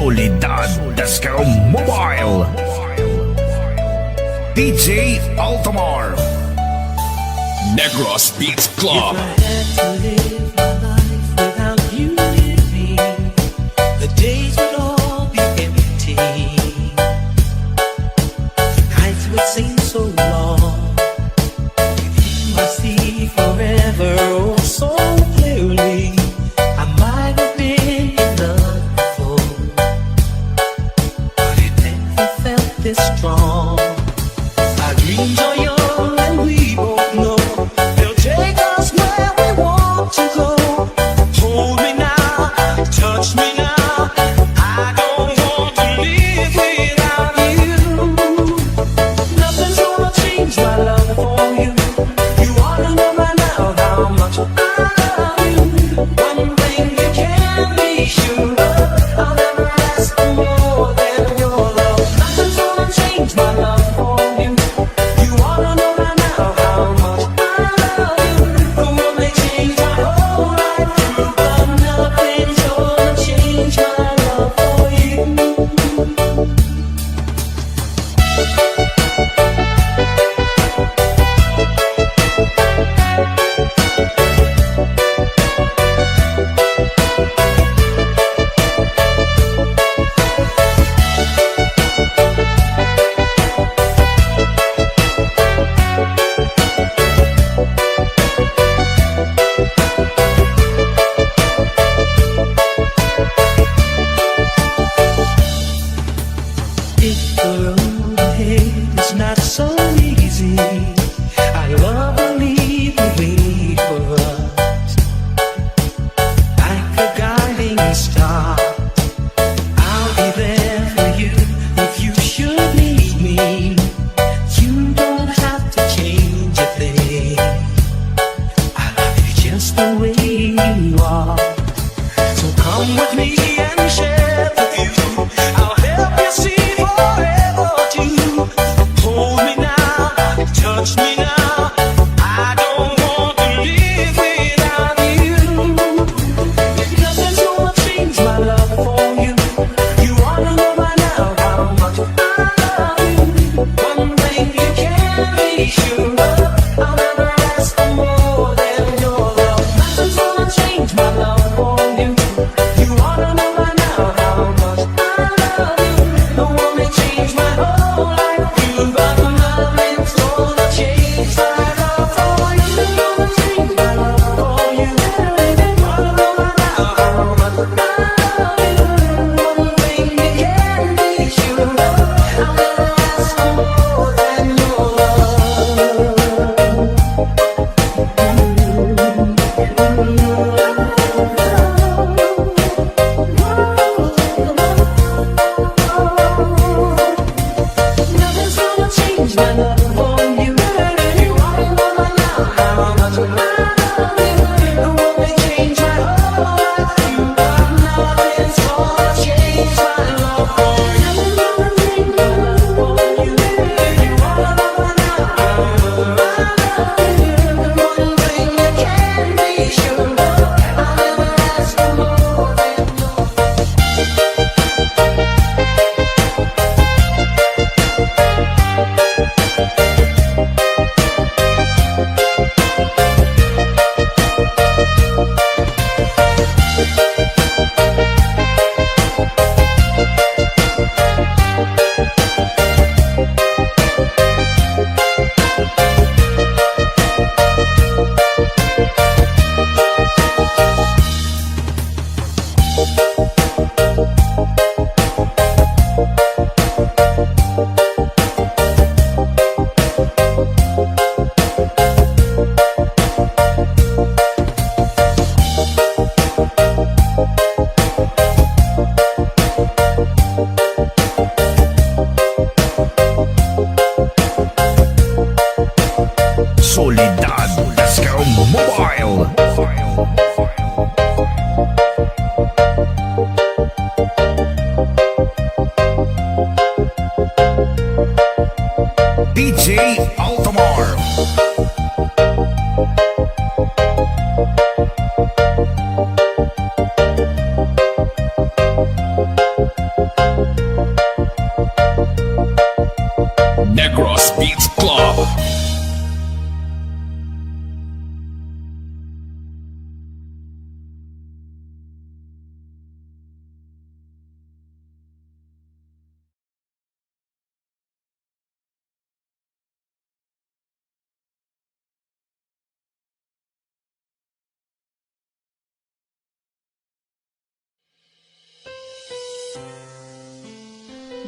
Solidad Disco Mobile, DJ Altamar, Negros Beats Club. If I had to live my life without you living, the days would all be empty. The nights would seem so long. With you I see forever oh so clearly. I might have been in love before, but it never felt this strong. Our dreams are young and we both know they'll take us where we want to go. Hold me now, touch me now. I don't want to live without you. Nothing's gonna change my love for you. You ought to know by now how much I love you. One thing you can be sure of, I'll never ask for more than your love. Nothing's gonna change my love for you. You ought to know by now how much I love you. The world may change my whole life through, but nothing's gonna change my love for you. If the road ahead is not so easy, I love to lead the way for us. Like a guiding star, I'll be there for you if you should need me. You don't have to change a thing. I love you just the way you are. So come with me and share the view. I'll help you see forever too. Hold me now, touch me now. I don't want to live without you. Nothing's gonna change my love for you. You ought to know by now how much I love you. One thing you can be sure of, I'll never ask for more than your love. Nothing's gonna change my love for you. You ought to know by now how much I love you. No one may change my whole life through, but nothing's gonna change my love for you. Gonna change my love for you. You ought to know by now how much I love you. One thing you can be sure of, I'll never ask for more than your love. Nothing's gonna change my love for you. You ought to know by now how much I love you. No one may change my whole life through, but nothing's gonna change my love for you. Nothing's gonna change my love for you. You ought to know by now how much I love you. One thing you can be sure of, I'll never ask for more than your Solidad Disco Mobile, DJ Altamar.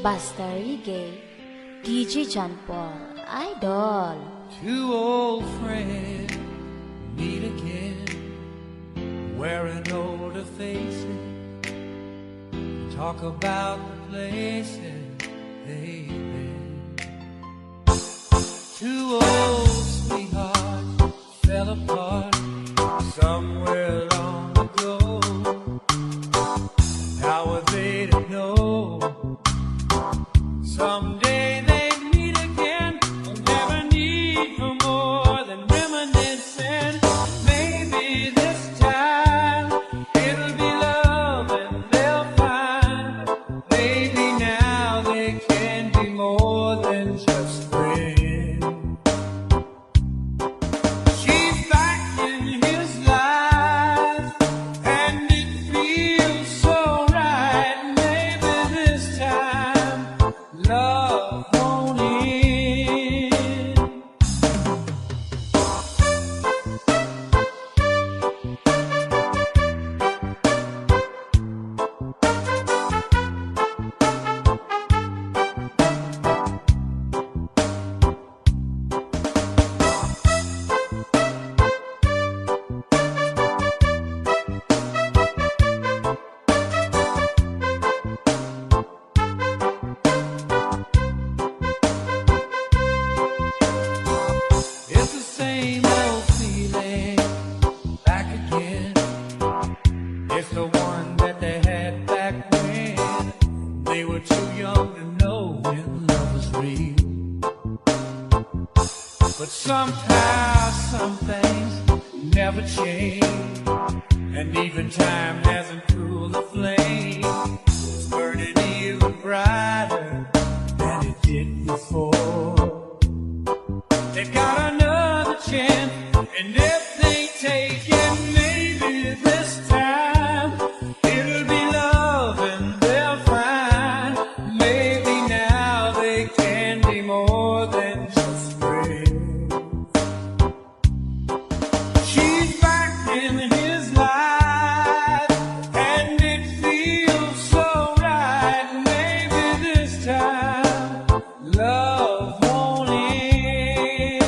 Basta Reggae, DJ John Paul, Idol. Two old friends meet again, wearing older faces, talk about the places they've been. Two old sweethearts fell apart somewhere long ago. How were they to know? Someday they'd meet again and never need for more than reminiscing. Maybe this time it'll be love and they'll find. Maybe now they can be more than just friends. She's back in his life and it feels so right. Maybe this time love won't end. It's the same old feeling back again. It's the one that they had back when they were too young to know when love was real. But somehow some things never change, and even time hasn't cooled the flame. It's burning even brighter than it did before. They got another chance, and if they take it, maybe this time it'll be love and they'll find. Maybe now they can be more than just friends. She's back in his life, and it feels so right. Maybe this time love won't end.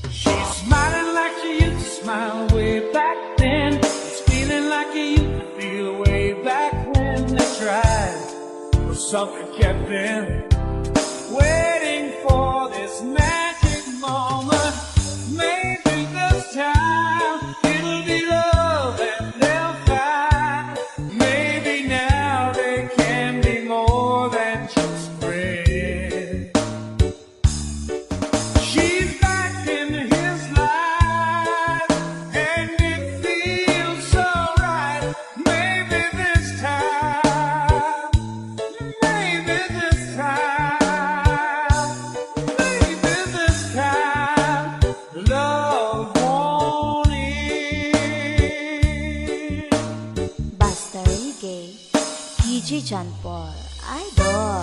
She's smiling like she used to smile way back then. It's feeling like he used to feel way back when they tried. But something kept them waiting for this magic moment. Maybe this time it'll be love and they'll find. Maybe now they can be more than just friends. She's back in his life, and it feels so right. Maybe this time, maybe this time, maybe this time, love won't end. Basta Reggae, DJ John Paul, Idol.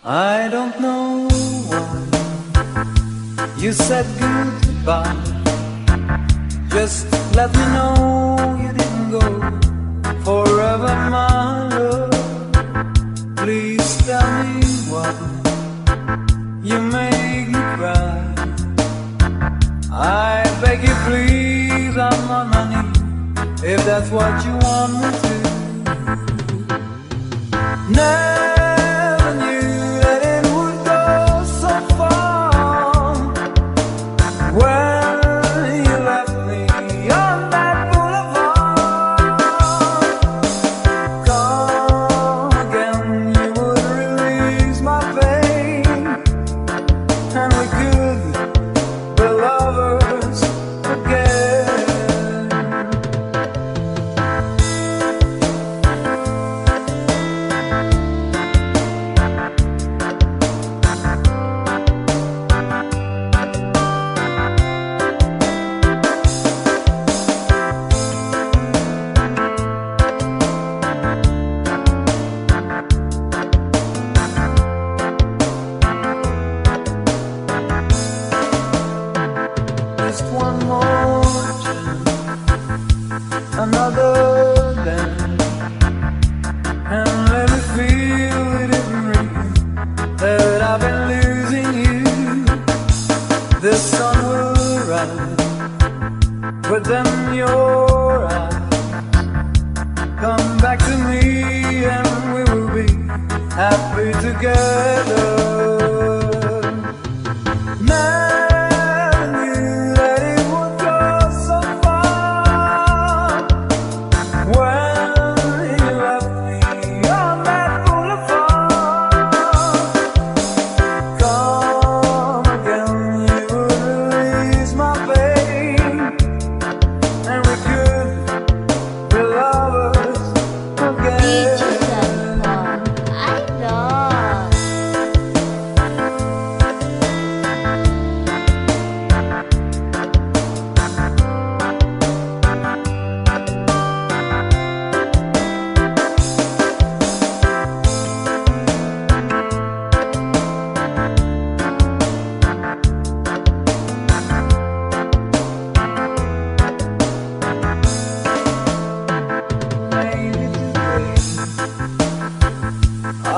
I don't know why you said goodbye. Just let me know you didn't go forever, my love. Please tell me why you make me cry. I beg you please, I'm on my knees, if that's what you want me to. Never knew that it would go so far. When you left me on that boulevard, come again, you would release my pain, and we could be lovers again. Just one more chance, another dance, and let me feel it isn't real that I've been losing you. The sun will rise, but then your eyes come back to me, and we will be happy together. Never knew that it would go so far. When you left me on that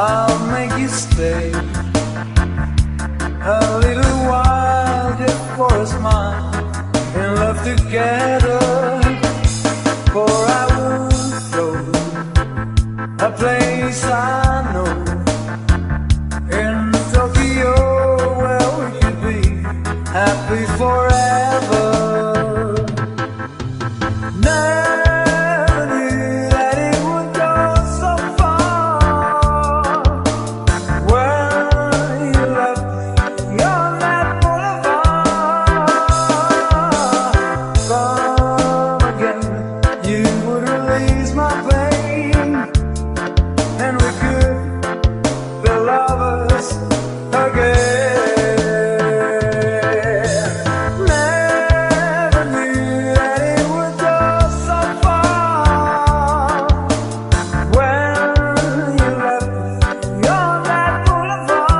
I'll make you stay a little while just for a smile and love together. For I would go a place I know in Tokyo where we could be happy forever. Never knew that it would go so far. When you left me on that boulevard, come again, you would release my pain, and we could be lovers again. Never knew that it would go so far. When you left me on that boulevard,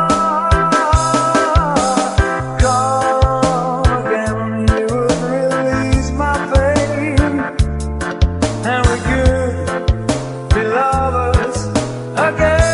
come again, you would release my pain, and we could be lovers again.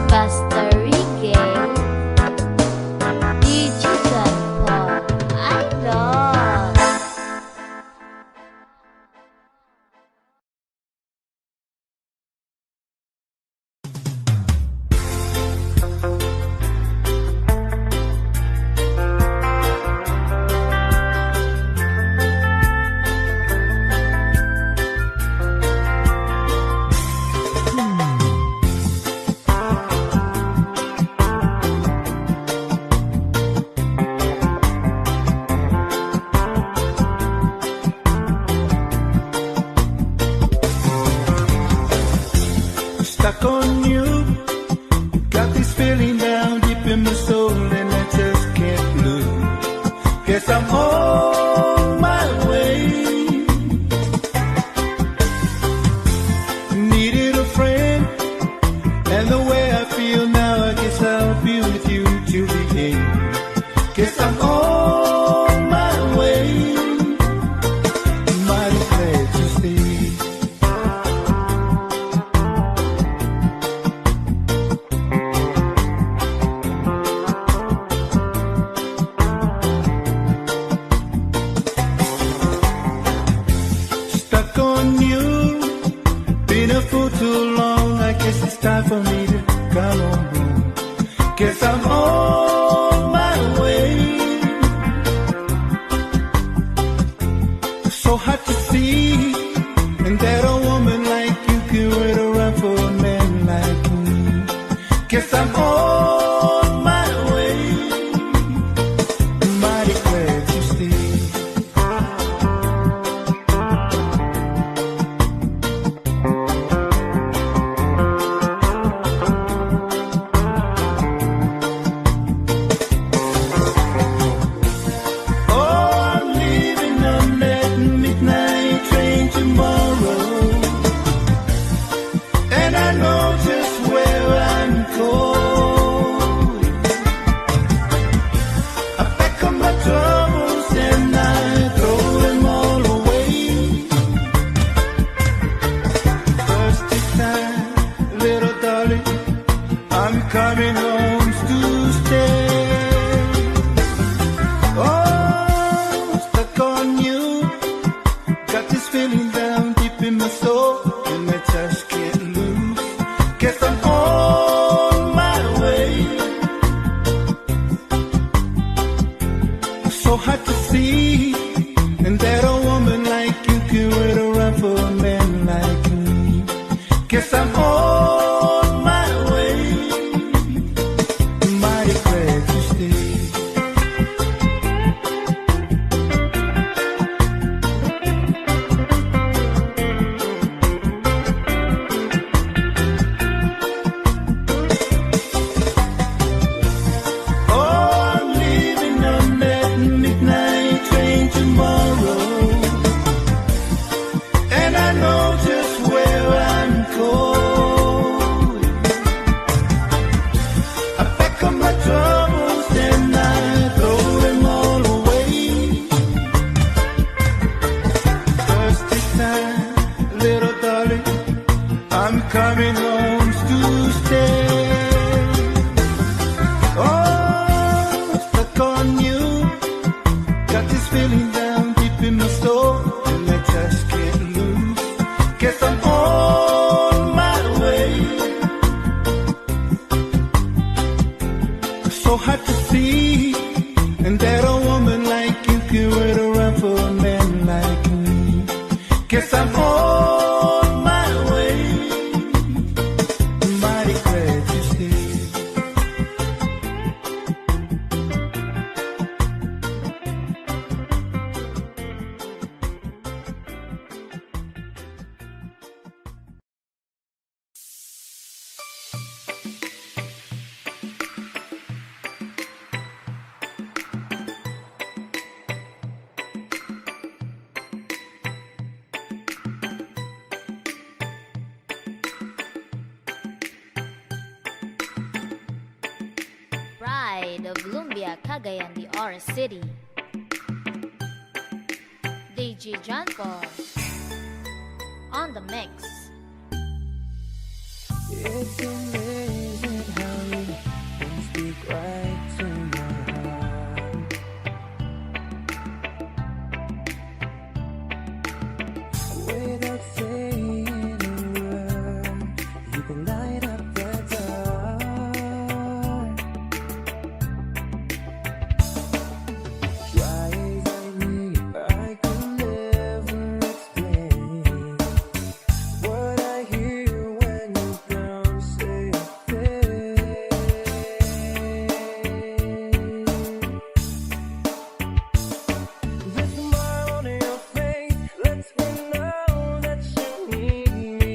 Basta Reggae, DJ John Paul, Idol. Stuck on you, got this feeling down deep in my soul, and I just can't lose. Guess I'm on my way. Needed a friend, and the way I feel now, I guess I'll be with you till the end. Guess I'm on my way. Mighty glad to stay. Stuck on you, been a fool too long. I guess it's time for me to come on home. Guess I'm on my way. So hard to see, and that a woman like you can wait around for a man like me. Guess I'm on my way. Mighty glad to stay. Coming home to stay. Oh, stuck on you. Got this feeling down deep in my soul, and I just can't lose. Guess I'm on my way. So hard to see, and that a woman like you can wait around for a man like me. Guess I'm on my way. Mighty glad to stay. Oh, I'm leaving on that midnight train tomorrow. in the store, and I just can't lose. Guess I'm on my way. So hard to see, and that a woman like you can wait around for a man like me. Guess I'm on my way. Mighty glad you stayed. Pride of Lumbia, Cagayan de Oro City. DJ John Paul on the mix. It's amazing how you can speak right to my heart. Without saying a word, you can light up the dark. Try as I may, I can never explain what I hear when you don't say a thing. The smile on your face lets me know that you need me.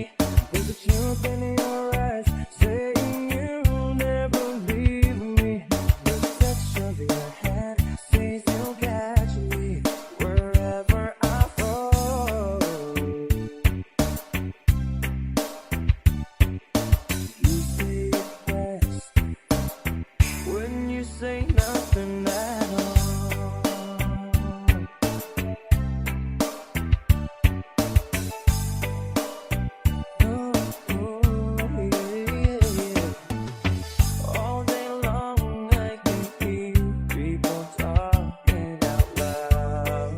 There's a truth in your eyes saying you'll never leave me. The touch of your hand says you'll catch me wherever I fall. You say it best when you say nothing at all. Oh, yeah. All day long I can hear people talking out loud.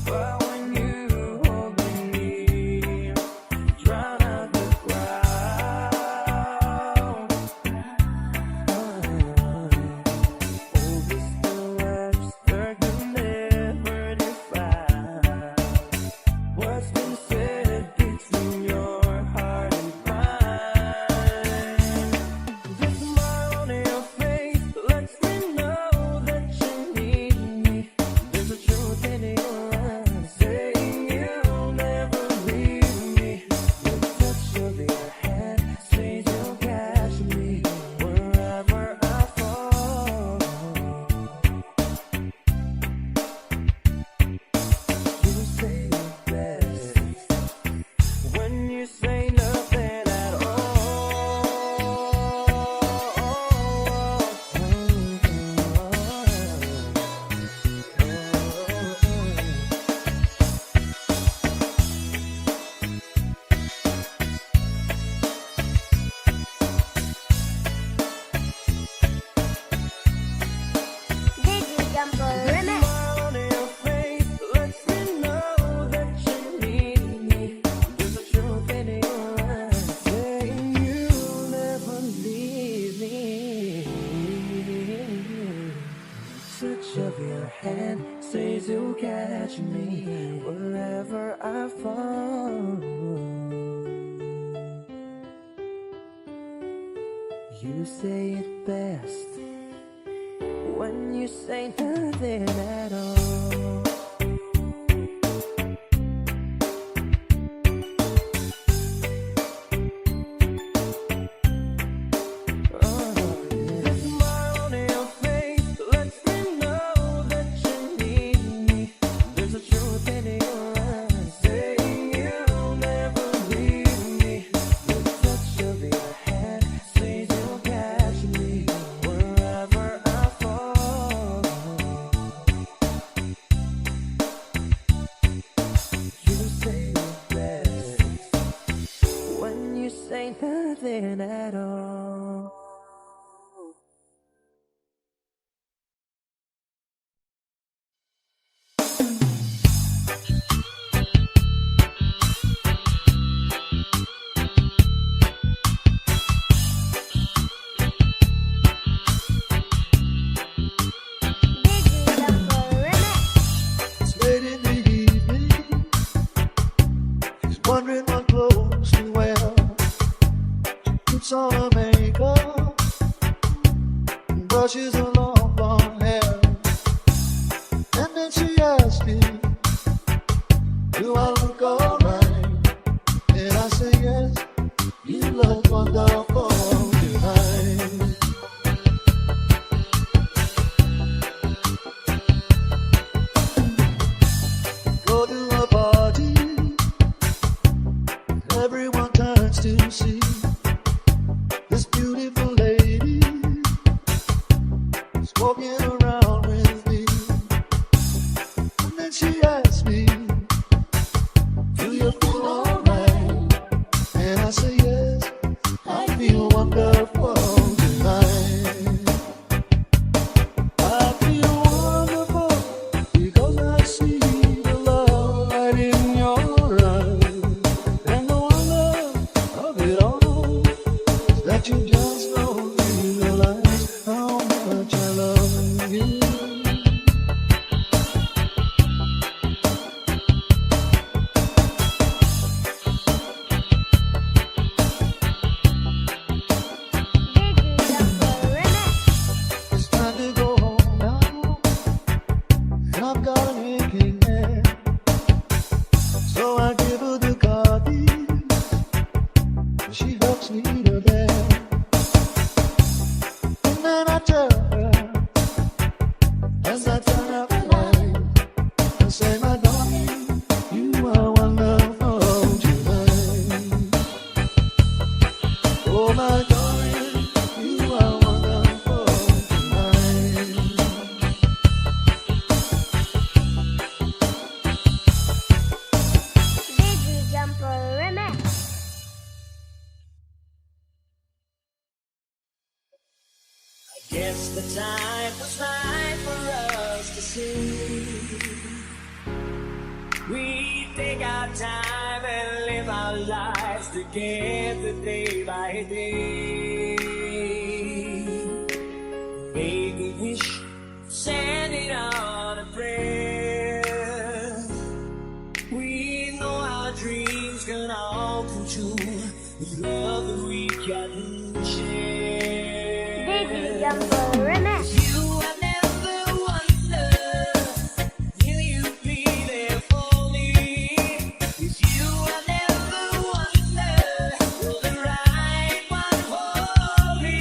But when you hold me near, drown out the crowd. Oh, Mr. Webster can never define what's been said between your heart and mine. The smile on your face lets me know that you need me. There's a truth in your eyes saying you'll never leave me. The touch of your hand says you'll catch me wherever I fall. You say it best when you say nothing at DJ John Paul remix. Smile on your face lets me know that you need me. There's a truth in your eyes saying you'll never leave me. Touch of your hand says you'll catch me wherever I fall. You say it best when you say nothing at all. The smile on your face lets me know that you need me. There's a truth in your eyes saying you'll never leave me. The touch of your hand says you'll catch me wherever I fall. You say it best when you say nothing at all. brushes her long blonde hair, and then she asked me, do I look alright? And I say yes, you look wonderful tonight. Go to a party, everyone turns to see this beautiful lady is walking around with me. And then she asked me, do you feel alright? And I say yes, I feel wonderful tonight. I feel wonderful because I see the love right in your eyes. And the wonder of it all is that you just don't realize how much I love you. It's time to go home now, and I've got an aching head. So I give her the car keys, she helps me to bed. And then I tell her, as I turn out the light, I say, my darling, you are wonderful tonight. Oh, my darling, you are wonderful tonight. Digi Jumper Remix. Guess the time was right for us to see. We take our time and live our lives together day by day. Make a wish, send it on a prayer. We know our dreams can all come true with love that we can share. Digi Jumper Remix. You have never wondered, will you be there for me? If you have never wondered, you're the right one for me.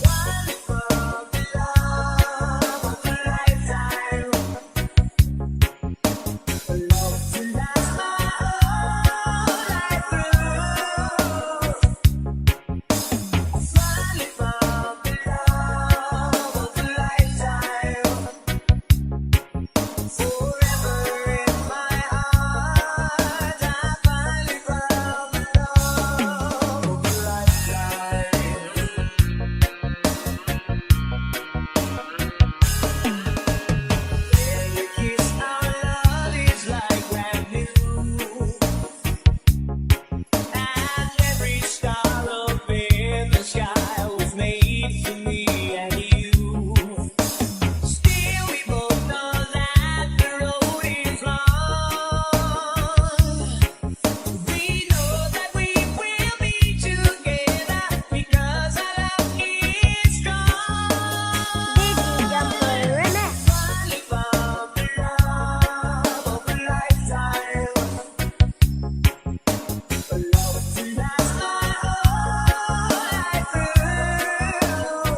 One from the love of a lifetime, a love to last my whole life through. Finally found the love of a lifetime, forever in my heart. I finally found the love of a lifetime. Every kiss, our love is like brand new. And every star up in the sky was made for me and you. Still, we both know that the road is long. We know that we will be together because our love is strong. Digi Jumper Remix. Finally found the love of a lifetime, a love to last my whole life through.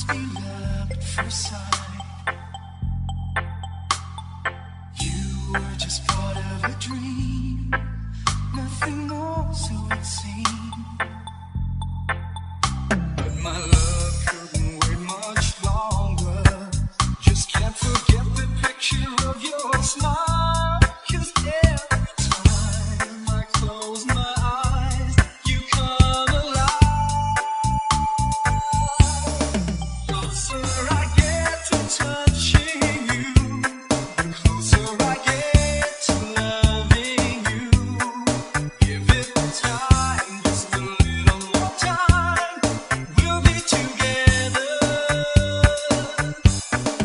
be love at first sight. You were just part of a dream, nothing more, so it seemed. But my love couldn't wait much longer. Just can't forget the picture of your smile. 'Cause every time I close my eyes, you come alive. Closer I get to touching you, the closer I get to loving you. Give it time, just a little more time. We'll be together.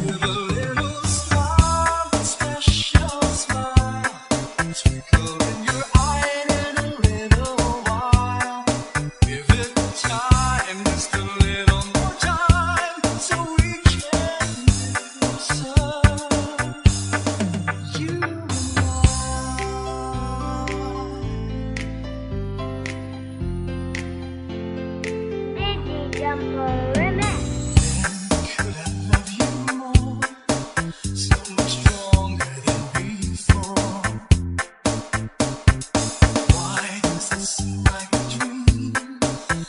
With a little smile, a special smile, twinkle in your eye in a little while. Give it time, just a little more time, so we can get closer. You and Digi Jumper Remix. could I love you more, so much stronger than before? Why does this seem like a dream?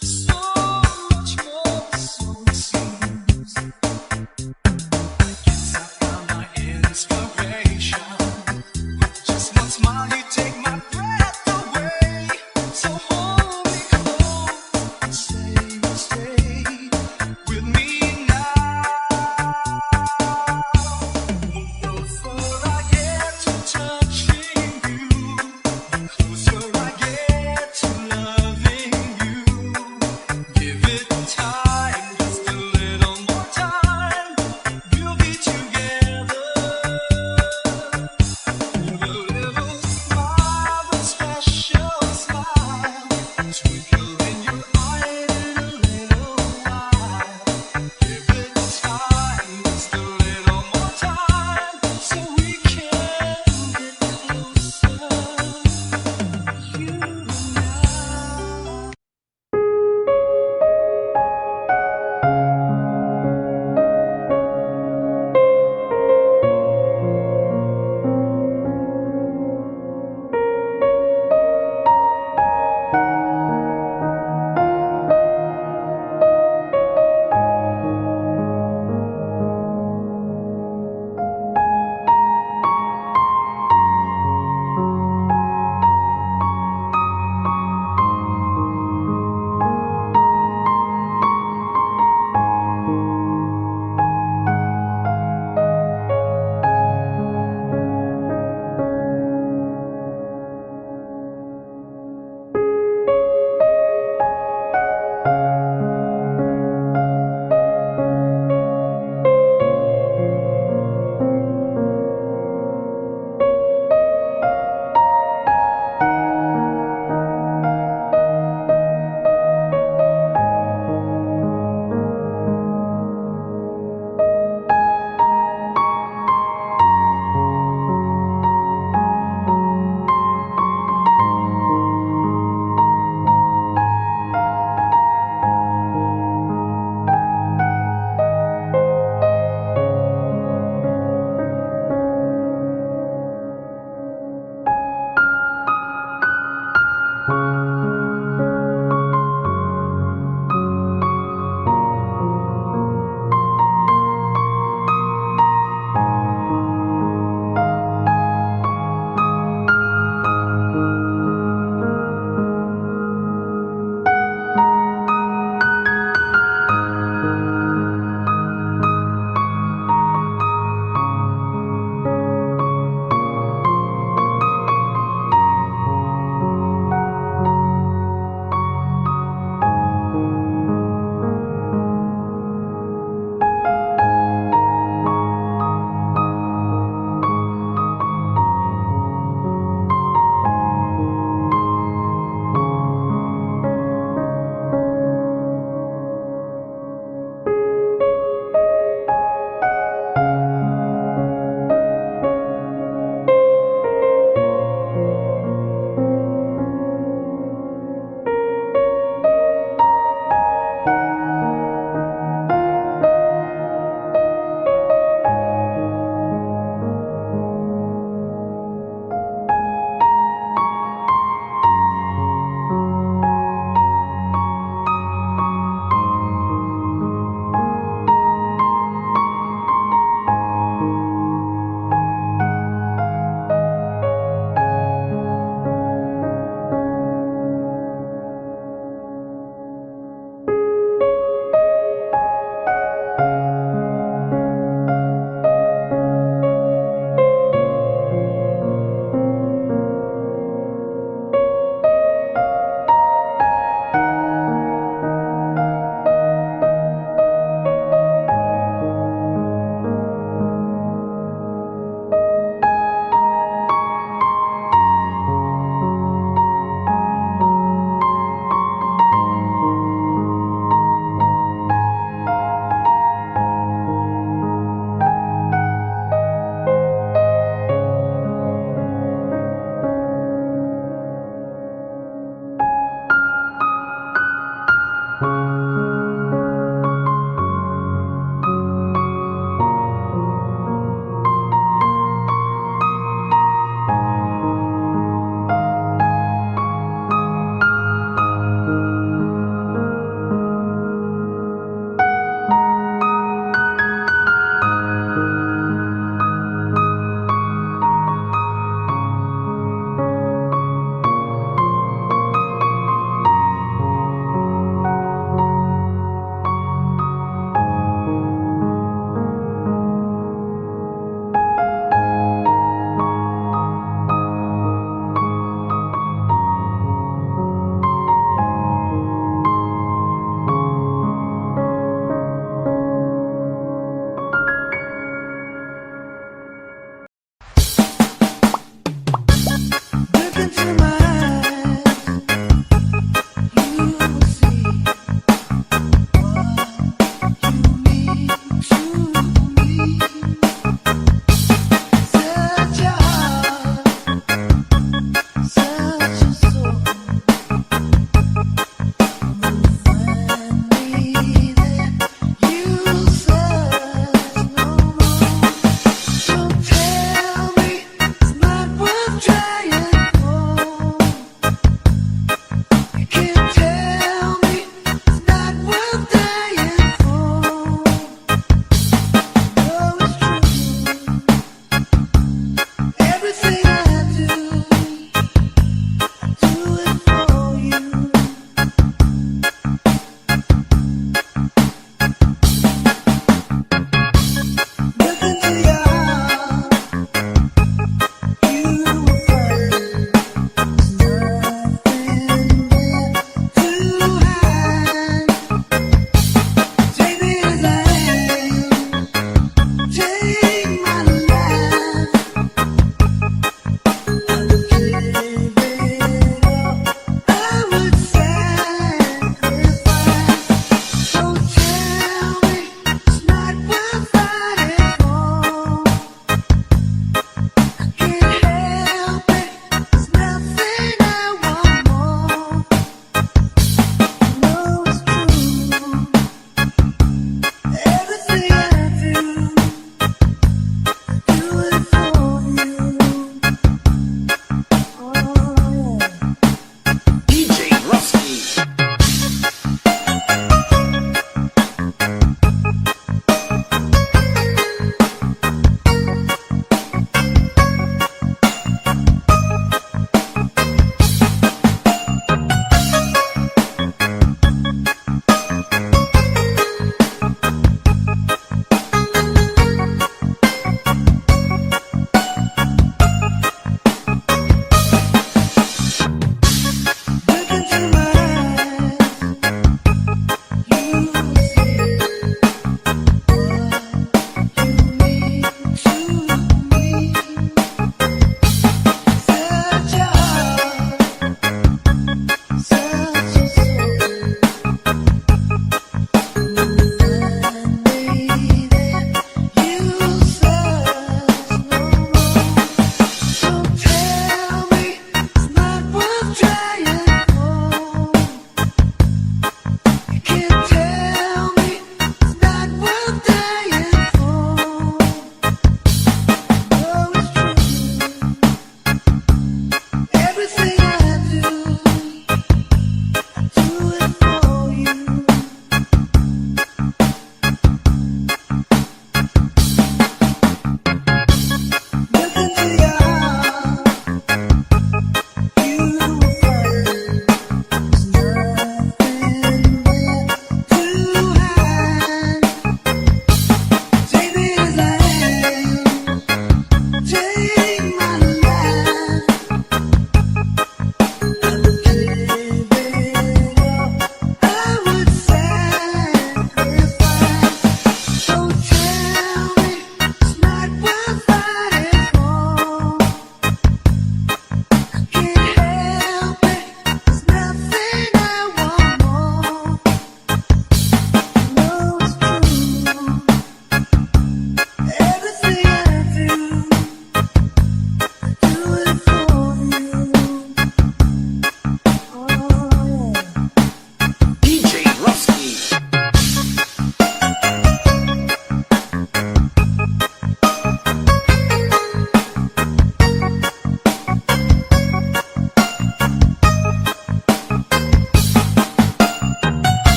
So much more, so it seems. I guess I found my inspiration. With just one smile, you take my breath away. So hold me close and stay with me now. The closer I get to touching you, the closer I get to loving you. Give it time, just a little more time. We'll be together. With a little smile, a special smile, twinkle in your eye in a little while. Give it time, just a little more time, so we can get closer. You and I.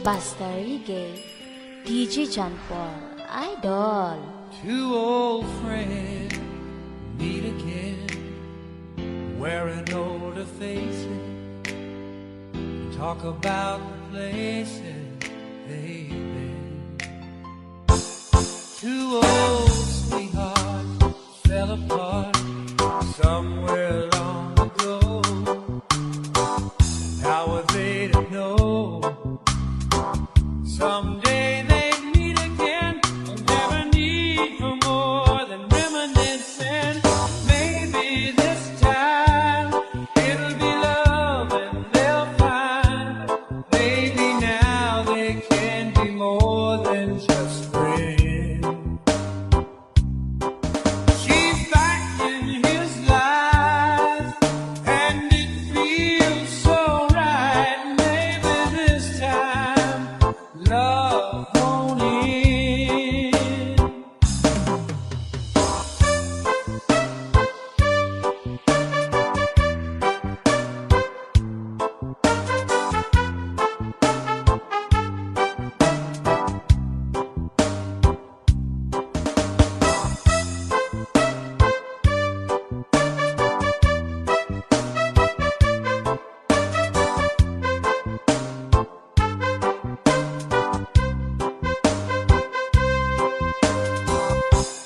Basta Reggae, DJ John Paul, Idol. Two old friends meet again, wearing older faces, talk about the places they've been. Two old sweethearts fell apart somewhere long ago. How were they to know? Someday they'd meet again and never need for more than reminiscing. Maybe this time it'll be love and they'll find. Maybe now they can be more than just friends. She's back in his life and it feels so right. Maybe this time love won't end.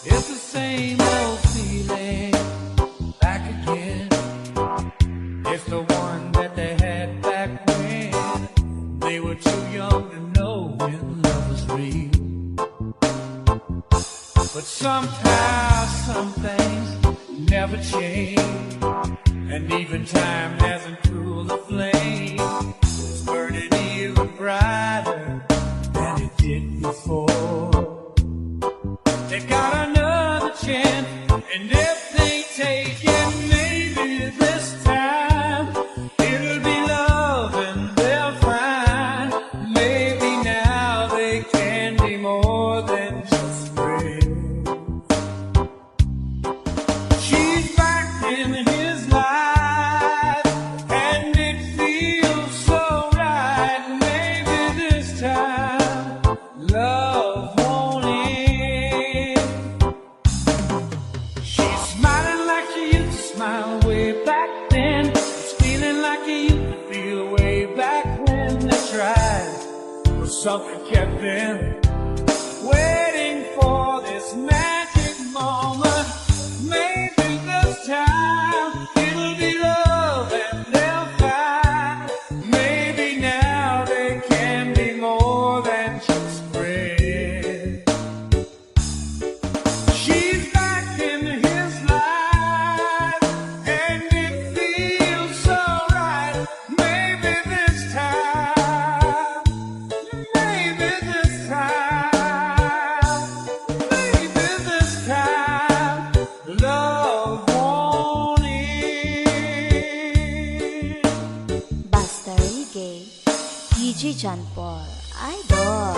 It's the same old feeling back again. It's the one that they had back when they were too young to know when love was real. But somehow some things never change, and even time hasn't cooled the flame. It's burning even brighter than it did before. They've got another chance, and if they take it, maybe this time it'll be love and they'll find. Maybe now they can be more than just friends. She's back in his life, and it feels so right. Maybe this time love won't end. She's smiling like she used to smile way back then. It's feeling like he used to feel way back when they tried. But something kept them waiting for this magic moment. Maybe this time it'll be love and they'll find. Maybe now they can be more than just friends. She's back in his life, and it feels so right. Maybe this time, maybe this time, maybe this time, love won't end. Basta Reggae, DJ John Paul, Idol.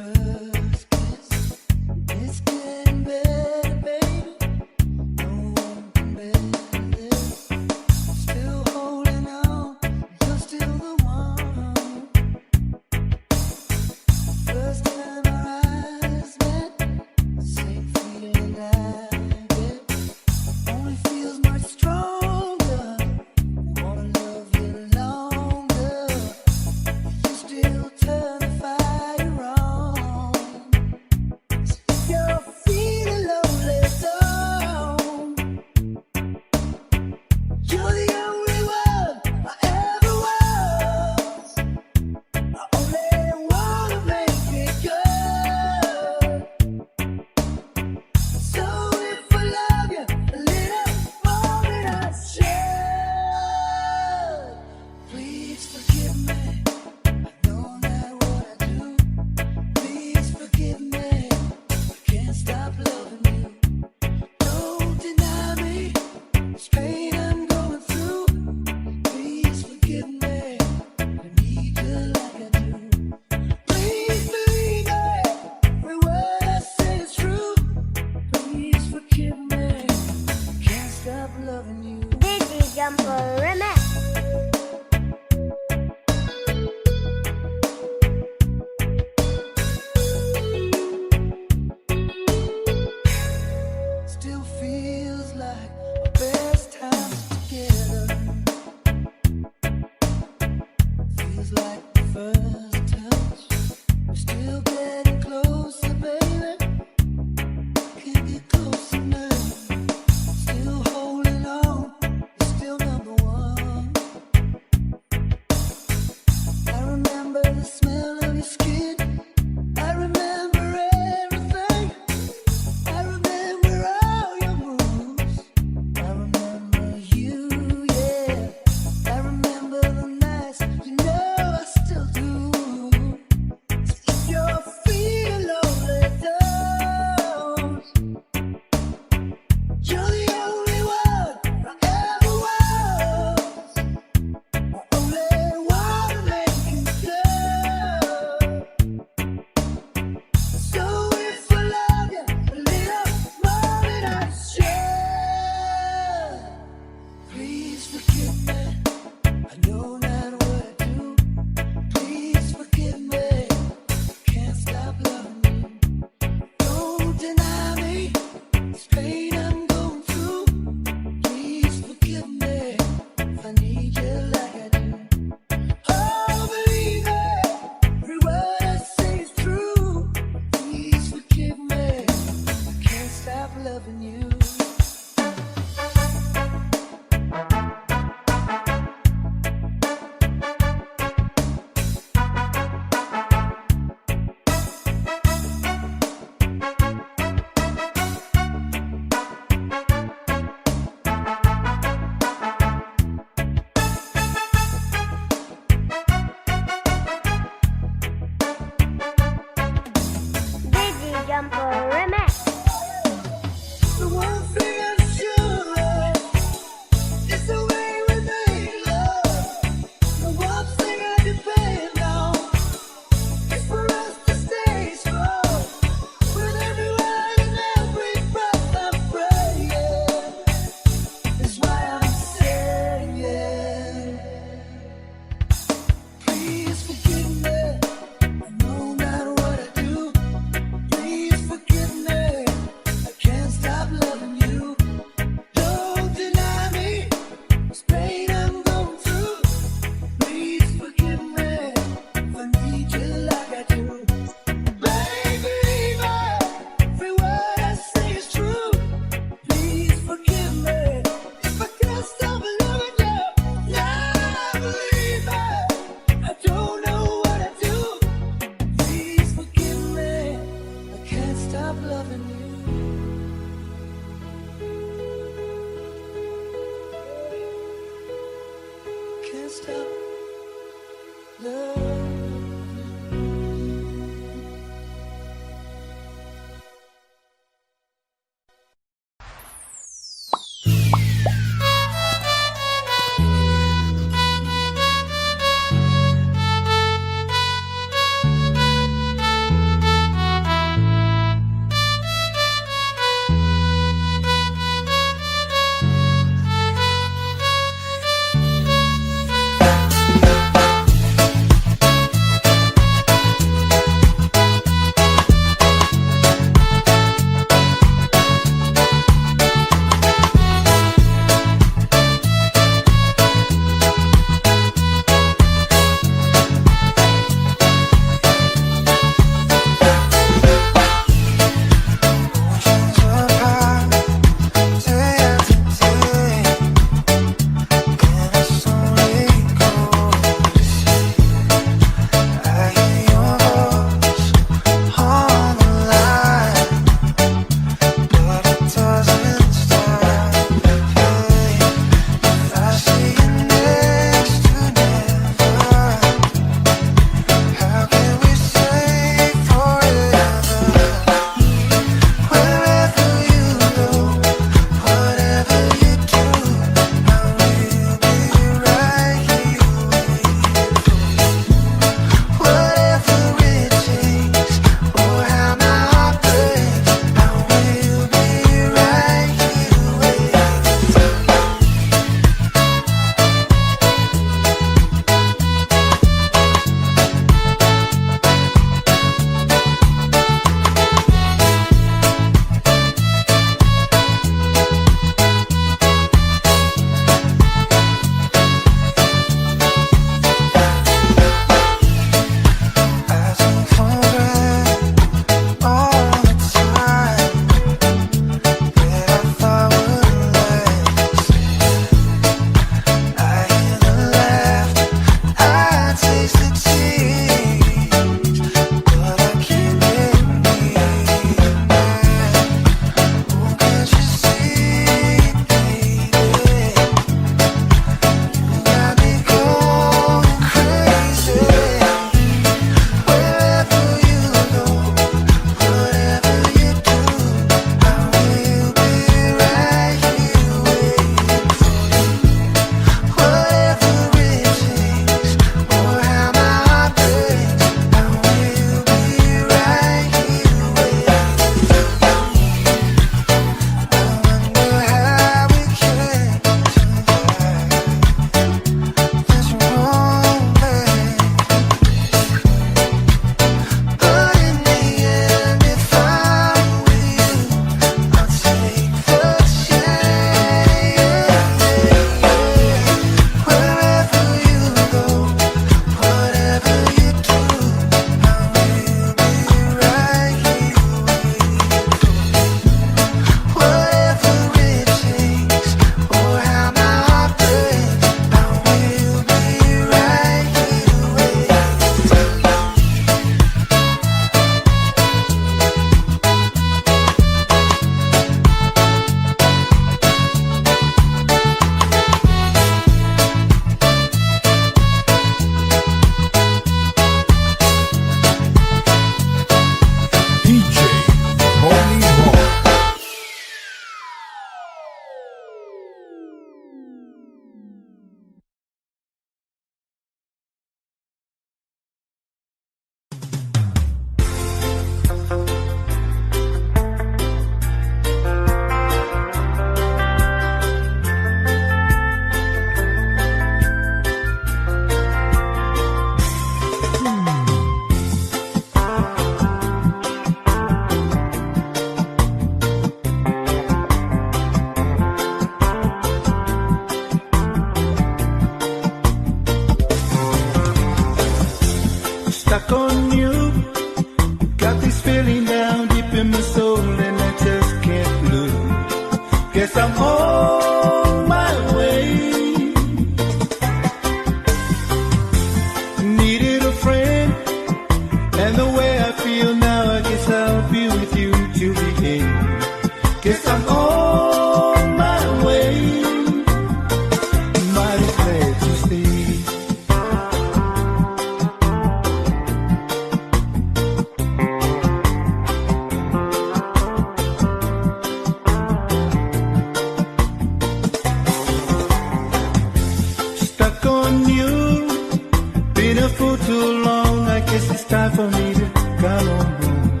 too long. I guess it's time for me to come on home.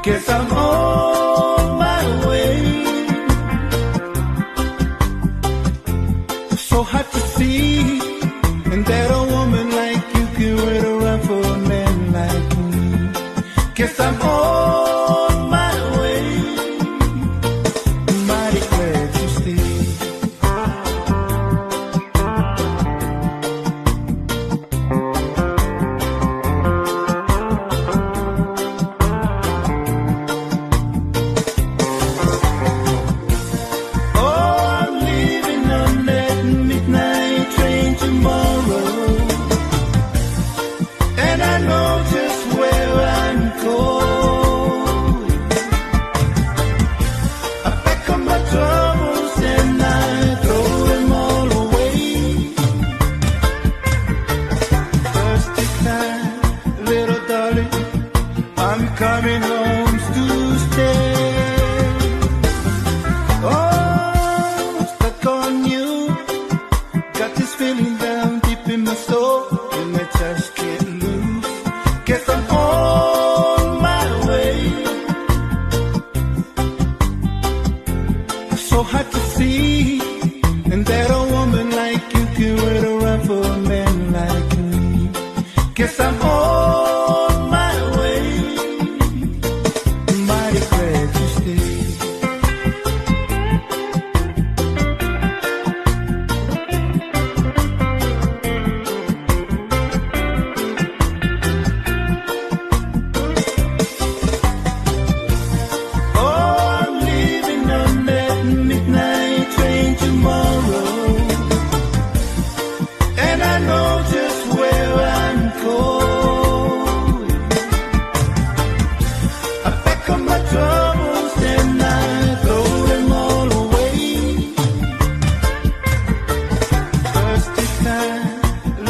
Guess I'm on my way. So hard to see, and that a woman like you can wait around for a man like me. Guess I'm on my way. Mighty glad you stayed. Coming home to stay. Oh, stuck on you. Got this feeling down deep in my soul, and I just can't lose. Guess I'm on my way. So hard to see, and that a woman like you can wait around for a man like me. Guess I'm on my way. Mighty glad you stayed. Oh, I'm leaving on that midnight train tomorrow, and I know just where I'm going. I pack up my troubles and I throw them all away. First this time,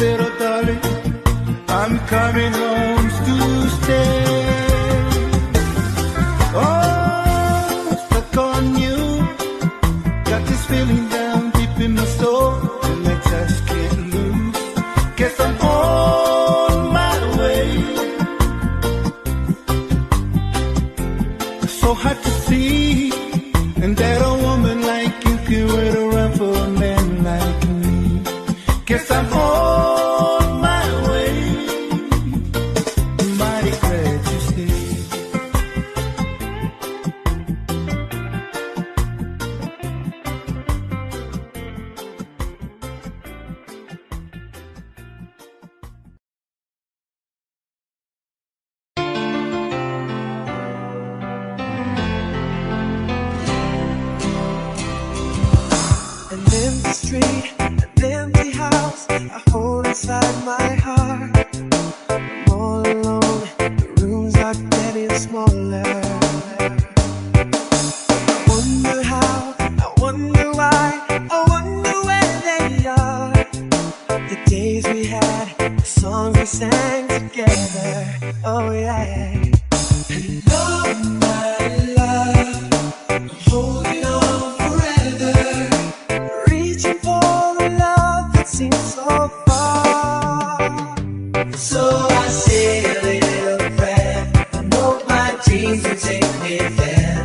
little darling, I'm coming home to stay. Oh, stuck on you. Got this feeling down deep in my soul, and I just can't lose. Guess I'm on my way. So hard to see, and that a woman like you can wait around for a man like me. Guess I'm on my way. Mighty glad you stayed. An empty street, an empty house, I hold inside my heart. I'm all alone, the rooms are getting smaller. I wonder how, I wonder why, I wonder where they are. The days we had, the songs we sang together, oh yeah. Love, my love, I'm holding on forever. Reaching for the love that seems so far. So I say a little prayer, and hope my dreams will take me there,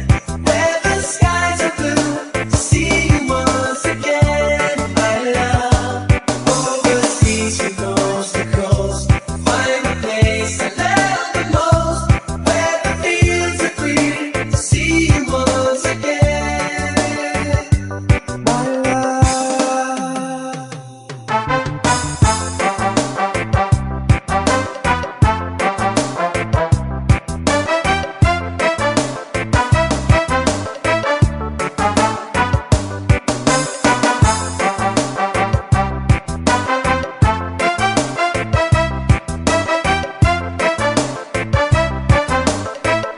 where the skies are blue, to see you once again, my love. Overseas from coast to coast, find a place I love the most, where the fields are green, to see you once again, my love.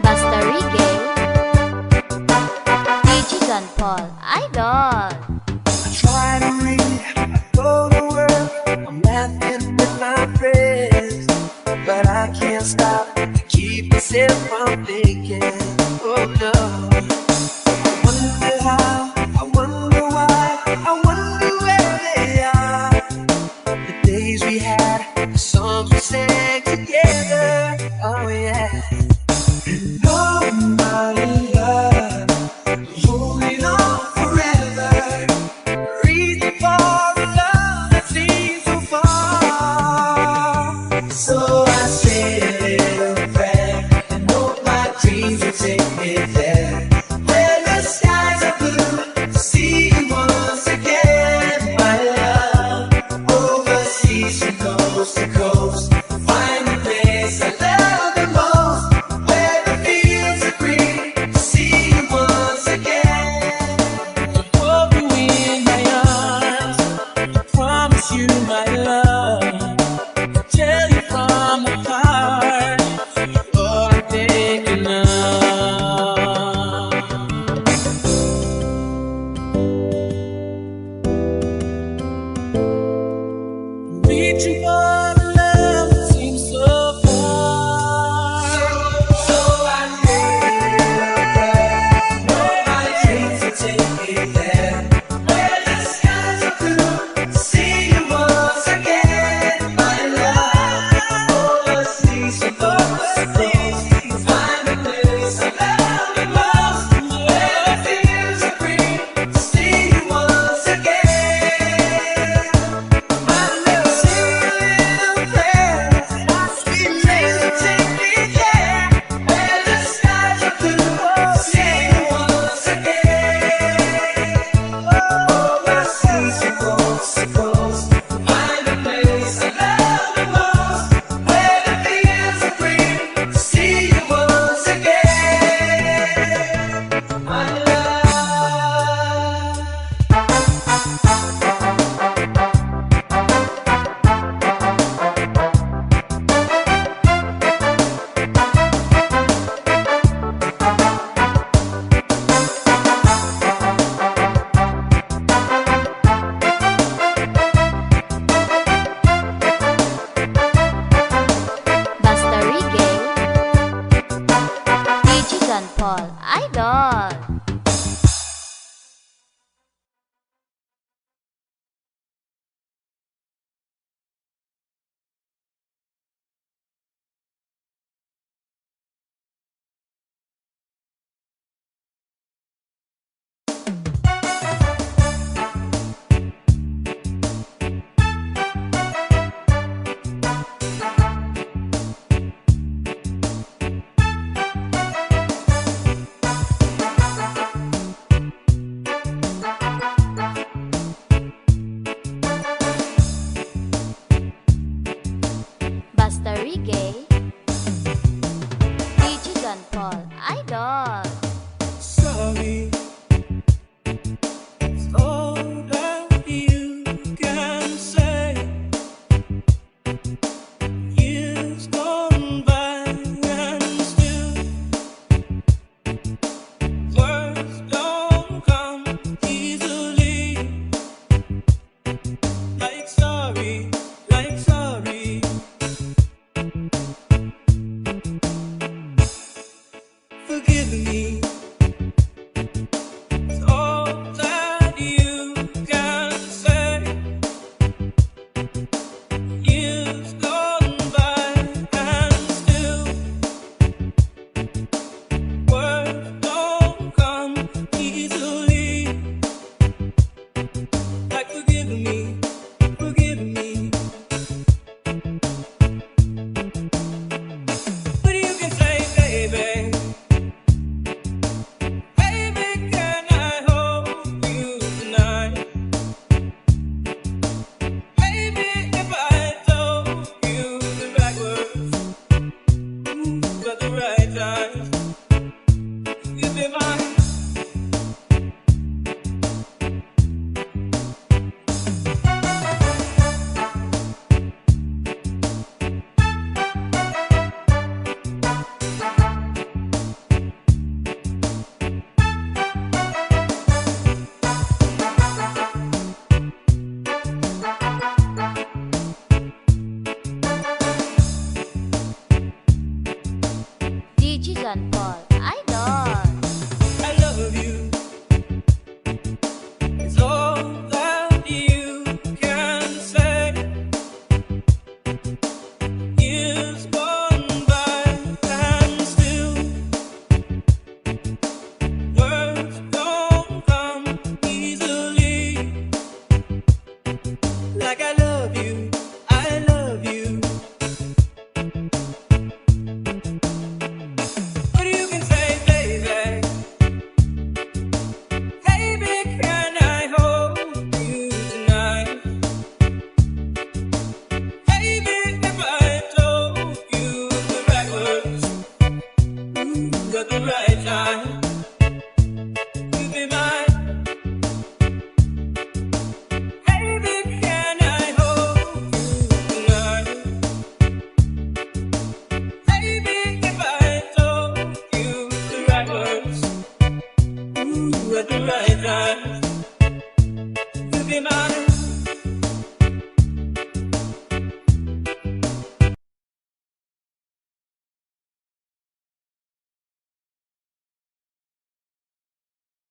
Basta Reggae, DJ John Paul, Idol. I try to read, I go to work, I'm laughing with my friends, but I can't stop to keep myself from thinking, oh no. I wonder how, I wonder why, I wonder where they are. The days we had, the songs we sang you, my love. Tell you from the heart, you're taking up. Reaching for